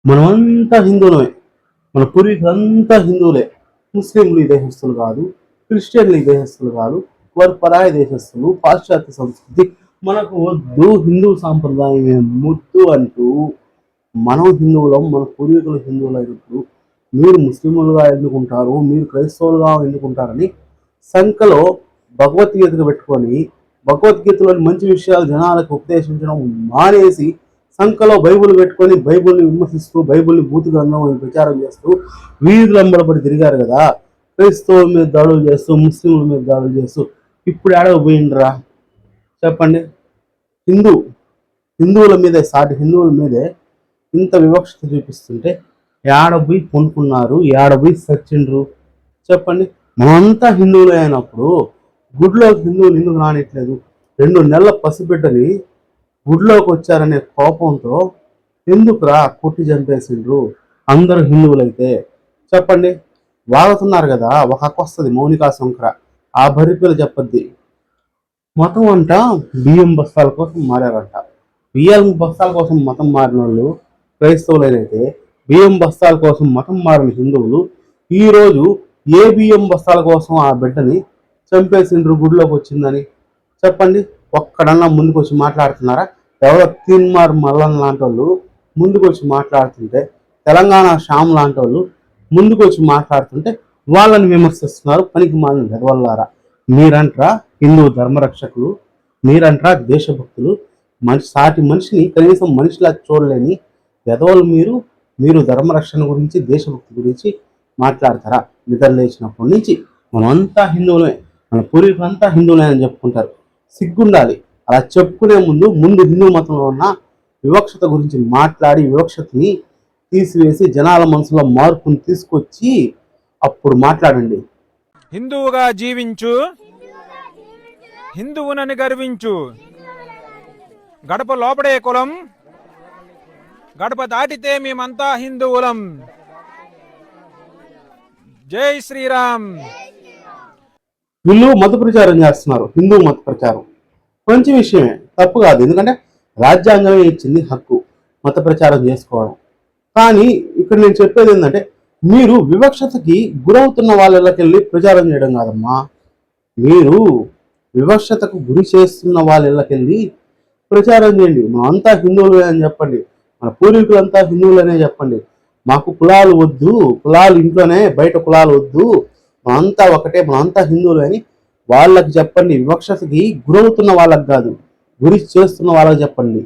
మనమంతా హిందువులమే, మన పూర్వీకులంతా హిందువులే. ముస్లింలు ఈ దేశస్తులు కాదు, క్రిస్టియన్లు ఈ దేశస్తులు కాదు, వారు పరాయ దేశస్తులు, పాశ్చాత్య సంస్కృతి మనకు వద్దు, హిందూ సాంప్రదాయమే ముద్దు అంటూ మనం హిందువులం, మన పూర్వీకులు హిందువులు అయినప్పుడు మీరు ముస్లింలుగా ఎన్నుకుంటారు, మీరు క్రైస్తవులుగా ఎన్నుకుంటారని సంఖలో భగవద్గీతను పెట్టుకొని భగవద్గీతలోని మంచి విషయాలు జనాలకు ఉపదేశించడం మానేసి సంఖలో బైబుల్ పెట్టుకొని బైబుల్ని విమర్శిస్తూ బైబుల్ని బూతు గ్రంథం అని ప్రచారం చేస్తూ వీధులంబడపడి తిరిగారు కదా. క్రైస్తవుల మీద దాడులు చేస్తూ ముస్లింల మీద దాడులు చేస్తూ ఇప్పుడు పోయిండ్రా చెప్పండి. హిందువుల మీదే, సాటి హిందువుల మీదే ఇంత వివక్షత చూపిస్తుంటే ఏడబోయి కొనుక్కున్నారు, ఏడబోయి సచ్చిండ్రు చెప్పండి. మనంతా హిందువులే అయినప్పుడు గుడిలోకి హిందువులు ఎందుకు రానిట్లేదు? 2 నెలల పసిబిడ్డని గుడిలోకి వచ్చారనే కోపంతో ఎందుకురా కొట్టి చంపేసిండ్రు అందరూ హిందువులైతే చెప్పండి. వాగుతున్నారు కదా, ఒక హక్కు వస్తుంది మౌనికా శంకర, ఆ బరిపిల్ల చెప్పద్ది. మతం అంట బియ్యం బస్తాల కోసం మారారంట. బియ్యం బస్తాల కోసం మతం మారిన వాళ్ళు క్రైస్తవులైనైతే బియ్యం బస్తాల కోసం మతం మారిన హిందువులు ఈరోజు ఏ బియ్యం బస్తాల కోసం ఆ బిడ్డని చంపేసిండ్రు గుడిలోకి వచ్చిందని చెప్పండి. ఒక్కడన్నా ముందుకు వచ్చి మాట్లాడుతున్నారా? ఎవరో తీన్మార్ మల్లన్ లాంటి వాళ్ళు ముందుకు వచ్చి మాట్లాడుతుంటే, తెలంగాణ శ్యామ్ లాంటి వాళ్ళు ముందుకు వచ్చి మాట్లాడుతుంటే వాళ్ళని విమర్శిస్తున్నారు. పనికి మాలిన గర్వల్లారా, మీరంట్రా హిందూ ధర్మరక్షకులు, మీరంట్రా దేశభక్తులు, సాటి మనిషిని కనీసం మనిషిలా చూడలేని గదవలు మీరు ధర్మరక్షణ గురించి దేశభక్తి గురించి మాట్లాడతారా? నిద్ర లేచినప్పటి నుంచి మనమంతా హిందువులమే, మన పూర్వీకులంతా హిందువులే అని చెప్పుకుంటారు. సిగ్గుండాలి. అలా చెప్పుకునే ముందు హిందూ మతంలో ఉన్న వివక్షత గురించి మాట్లాడి వివక్షతని తీసివేసి జనాల మనసులో మార్పుని తీసుకొచ్చి అప్పుడు మాట్లాడండి. హిందువుగా జీవించు, హిందువునని గర్వించు, గడప లోపడే కులం, గడప దాటితే మేమంతా హిందువులం. జై శ్రీరామ్. వీళ్ళు మత ప్రచారం చేస్తున్నారు, హిందూ మత ప్రచారం. మంచి విషయమే, తప్పు కాదు. ఎందుకంటే రాజ్యాంగమే ఇచ్చింది హక్కు మత ప్రచారం చేసుకోవడం. కానీ ఇక్కడ నేను చెప్పేది ఏంటంటే, మీరు వివక్షతకి గురవుతున్న వాళ్ళకి ప్రచారం చేయడం కాదమ్మా, మీరు వివక్షతకు గురి చేస్తున్న వాళ్ళకి ప్రచారం చేయండి. మనంతా హిందువులే అని చెప్పండి, మన పూర్వీకులంతా హిందువులనే చెప్పండి. మాకు కులాలు వద్దు, కులాలు ఇంట్లోనే, బయట కులాలు వద్దు, మనంతా ఒకటే, మనంతా హిందువులు అని వాళ్ళకి చెప్పండి. వివక్షతకి గురవుతున్న వాళ్ళకి కాదు, గురి చేస్తున్న వాళ్ళకి చెప్పండి.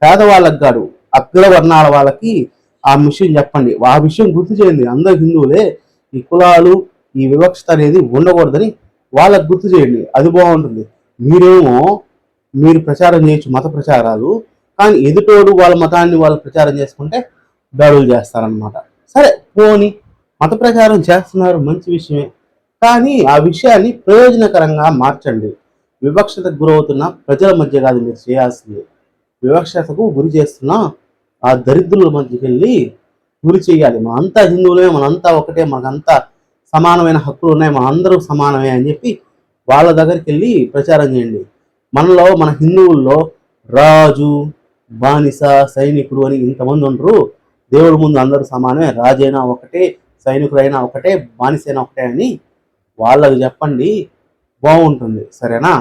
పేదవాళ్ళకి కాదు, అగ్రవర్ణాల వాళ్ళకి ఆ విషయం చెప్పండి. ఆ విషయం గుర్తు చేయండి. అందరు హిందువులే, ఈ కులాలు, ఈ వివక్షత అనేది ఉండకూడదని వాళ్ళకి గుర్తు చేయండి. అది బాగుంటుంది. మీరు ప్రచారం చేయొచ్చు మత ప్రచారాలు, కానీ ఎదుటోడు వాళ్ళ మతాన్ని వాళ్ళు ప్రచారం చేసుకుంటే దాడులు చేస్తారనమాట. సరే పోని మత ప్రచారం చేస్తున్నారు, మంచి విషయమే, కానీ ఆ విషయాన్ని ప్రయోజనకరంగా మార్చండి. వివక్షతకు గురవుతున్న ప్రజల మధ్య కాదు మీరు చేయాల్సింది, వివక్షతకు గురి చేస్తున్న ఆ దరిద్రుల మధ్యకి వెళ్ళి గురి చేయాలి. మనంతా హిందువులమే, మనంతా ఒకటే, మనకంతా సమానమైన హక్కులు ఉన్నాయి, మనందరూ సమానమే అని చెప్పి వాళ్ళ దగ్గరికి వెళ్ళి ప్రచారం చేయండి. మన హిందువుల్లో రాజు, బానిస, సైనికుడు అని ఇంతమంది ఉండరు. దేవుడి ముందు అందరూ సమానమే, రాజైనా ఒకటే, సైనికుడైనా ఒకటే, బానిసైనా ఒకటే అని వాళ్ళకి చెప్పండి, బాగుంటుంది. సరేనా?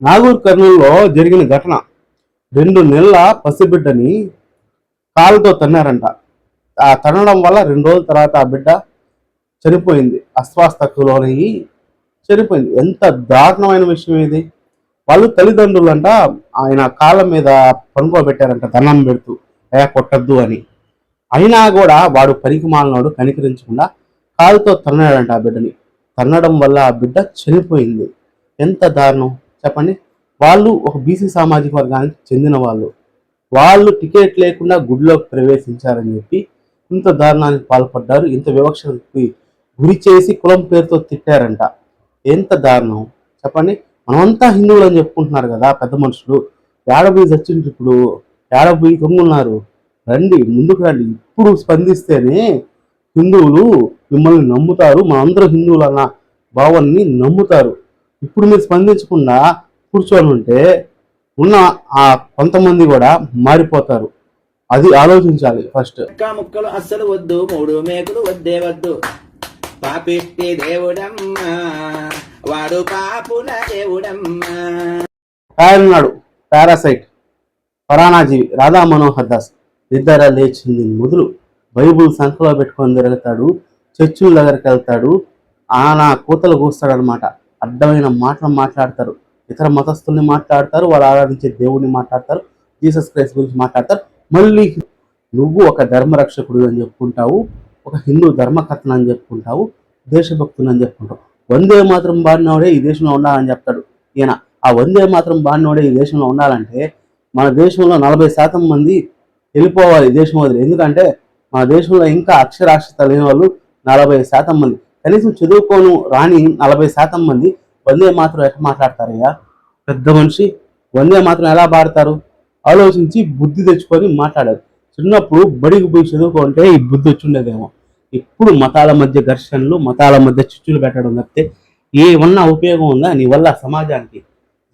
నాగూర్ కర్నూలులో జరిగిన ఘటన, 2 నెలల పసిబిడ్డని కాలుతో తన్నారంట. ఆ తన్నడం వల్ల 2 రోజుల తర్వాత ఆ బిడ్డ చనిపోయింది, అస్వస్థకు లోనయ్యి చనిపోయింది. ఎంత దారుణమైన విషయం ఇది. వాళ్ళు తల్లిదండ్రులంట ఆయన కాళ్ళ మీద పనుకోబెట్టారంట దండం పెడుతూ, అయ్యా కొట్టద్దు అని. అయినా కూడా వాడు పనికి మాలినోడు కనికరించకుండా కాలుతో తన్నాడంట ఆ బిడ్డని. తన్నడం వల్ల ఆ బిడ్డ చనిపోయింది. ఎంత దారుణం చెప్పండి. వాళ్ళు ఒక బీసీ సామాజిక వర్గానికి చెందిన వాళ్ళు టికెట్ లేకుండా గుడిలోకి ప్రవేశించారని చెప్పి ఇంత దారుణానికి పాల్పడ్డారు. ఇంత వివక్షకి గురి చేసి కులం పేరుతో తిట్టారంట. ఎంత దారుణం చెప్పండి? మనమంతా హిందువులు అని చెప్పుకుంటున్నారు కదా పెద్ద మనుషులు. ఏడబోయి చచ్చిండ్రు ఇప్పుడు, ఏడబోయి తొంగున్నారు. రండి, ముందుకు రండి. ఇప్పుడు స్పందిస్తేనే హిందువులు మిమ్మల్ని నమ్ముతారు, మనందరూ హిందువులు అన్న భావాన్ని నమ్ముతారు. ఇప్పుడు మీరు స్పందించకుండా కూర్చొని ఉంటే ఉన్న ఆ కొంతమంది కూడా మారిపోతారు. అది ఆలోచించాలి ఫస్ట్. ముక్కలు అస్సలు వద్దు, 3 మేకులు వద్దే వద్దు. పాపిష్టి దేవుడమ్మా, వాడు పాపుల దేవుడమ్మా. ఉన్నాడు పారాసైట్, పరాణాజీవి, రాధా మనోహర్ దాస్. నిద్ర లేచింది మొదలు బైబుల్ సంఖలో పెట్టుకొని తిరుగుతాడు, చర్చుల దగ్గరికి వెళ్తాడు, ఆనా కూతలు కూస్తాడనమాట. అడ్డమైన మాటలు మాట్లాడతారు, ఇతర మతస్థుల్ని మాట్లాడతారు, వాళ్ళు ఆరాధించే దేవుడిని మాట్లాడతారు, జీసస్ క్రైస్ట్ గురించి మాట్లాడతారు. మళ్ళీ నువ్వు ఒక ధర్మరక్షకుడు అని చెప్పుకుంటావు, ఒక హిందూ ధర్మకర్తను అని చెప్పుకుంటావు, దేశభక్తుని అని చెప్పుకుంటావు. వందే మాత్రం బాడినోడే ఈ దేశంలో ఉండాలని చెప్తాడు ఈయన. ఆ వందే మాత్రం బాడినోడే ఈ దేశంలో ఉండాలంటే మన దేశంలో 40% మంది వెళ్ళిపోవాలి దేశం వదిలి. ఎందుకంటే మన దేశంలో ఇంకా అక్షరాస్యత లేని వాళ్ళు 40% మంది, కనీసం చదువుకోను రాని 40% మంది వందే మాత్రం ఎట్లా మాట్లాడతారయ్యా? పెద్ద మనిషి వందే మాత్రం ఎలా పాడతారు? ఆలోచించి బుద్ధి తెచ్చుకొని మాట్లాడారు. చిన్నప్పుడు బడికి పోయి చదువుకుంటే ఈ బుద్ధి వచ్చిండేదేమో. ఇప్పుడు మతాల మధ్య ఘర్షణలు, మతాల మధ్య చిచ్చులు పెట్టడం తప్పితే ఏమన్నా ఉపయోగం ఉందా నీ వల్ల సమాజానికి?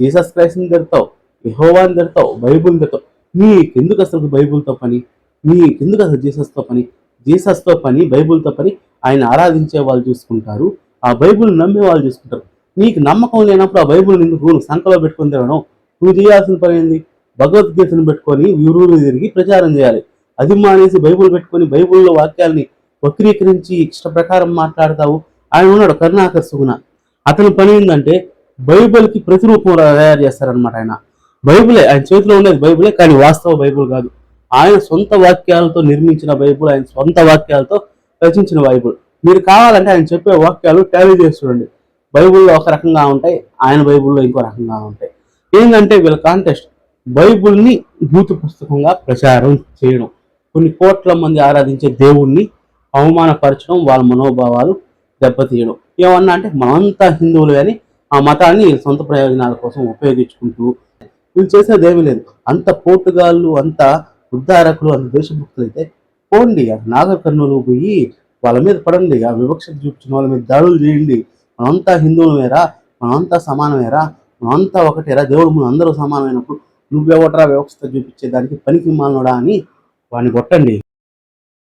జీసస్ క్రైస్ట్ని తిడతావు, యెహోవాని తిడతావు, బైబుల్ని తిడతావు. నీకెందుకు అసలు బైబుల్తో పని? నీకెందుకు అసలు జీసస్తో పని? జీసస్తో పని, బైబుల్తో పని ఆయన ఆరాధించే వాళ్ళు చూసుకుంటారు, ఆ బైబుల్ నమ్మే వాళ్ళు చూసుకుంటారు. నీకు నమ్మకం లేనప్పుడు ఆ బైబుల్ ఎందుకు సంఖలో పెట్టుకుని తిరగడం? నువ్వు చేయాల్సిన పని ఏంది? భగవద్గీతను పెట్టుకొని ఊరూరు తిరిగి ప్రచారం చేయాలి. అది మానేసి బైబుల్ పెట్టుకొని బైబుల్లో వాక్యాల్ని వక్రీకరించి ఇష్ట ప్రకారం మాట్లాడతావు. ఆయన ఉన్నాడు కరుణాకర్ సుగుణ, అతని పని ఏంటంటే బైబిల్కి ప్రతిరూపం తయారు చేస్తారనమాట. ఆయన బైబులే, ఆయన చేతిలో ఉండేది బైబులే, కానీ వాస్తవ బైబుల్ కాదు. ఆయన సొంత వాక్యాలతో నిర్మించిన బైబుల్, ఆయన సొంత వాక్యాలతో రచించిన బైబుల్. మీరు కావాలంటే ఆయన చెప్పే వాక్యాలు టాలీ చేసి చూడండి. బైబుల్లో ఒక రకంగా ఉంటాయి, ఆయన బైబుల్లో ఇంకో రకంగా ఉంటాయి. ఏంటంటే వీళ్ళ కాంటెస్ట్ బైబుల్ని భూత పుస్తకంగా ప్రచారం చేయడం, కొన్ని కోట్ల మంది ఆరాధించే దేవుణ్ణి అవమానపరచడం, వాళ్ళ మనోభావాలు దెబ్బతీయడం. ఏమన్నా అంటే మనంతా హిందువులు కానీ ఆ మతాన్ని సొంత ప్రయోజనాల కోసం ఉపయోగించుకుంటూ వీళ్ళు చేసేది ఏమీ లేదు. అంత పోటుగాళ్ళు, అంత ఉద్ధారకులు, అంత దేశభక్తులు అయితే పోండి, నాగర్ కర్నూలు పోయి వాళ్ళ మీద పడండి, ఆ వివక్షత చూపించిన వాళ్ళ మీద దాడులు చేయండి. మనంతా హిందువులమేరా, మనంతా సమానమేరా, మనంతా ఒకటేరా, దేవుడు మనం అందరూ సమానమైనప్పుడు నువ్వెవటరా వ్యవస్థ చూపించేదానికి పనికి మాలనోడా అని వాడిని కొట్టండి.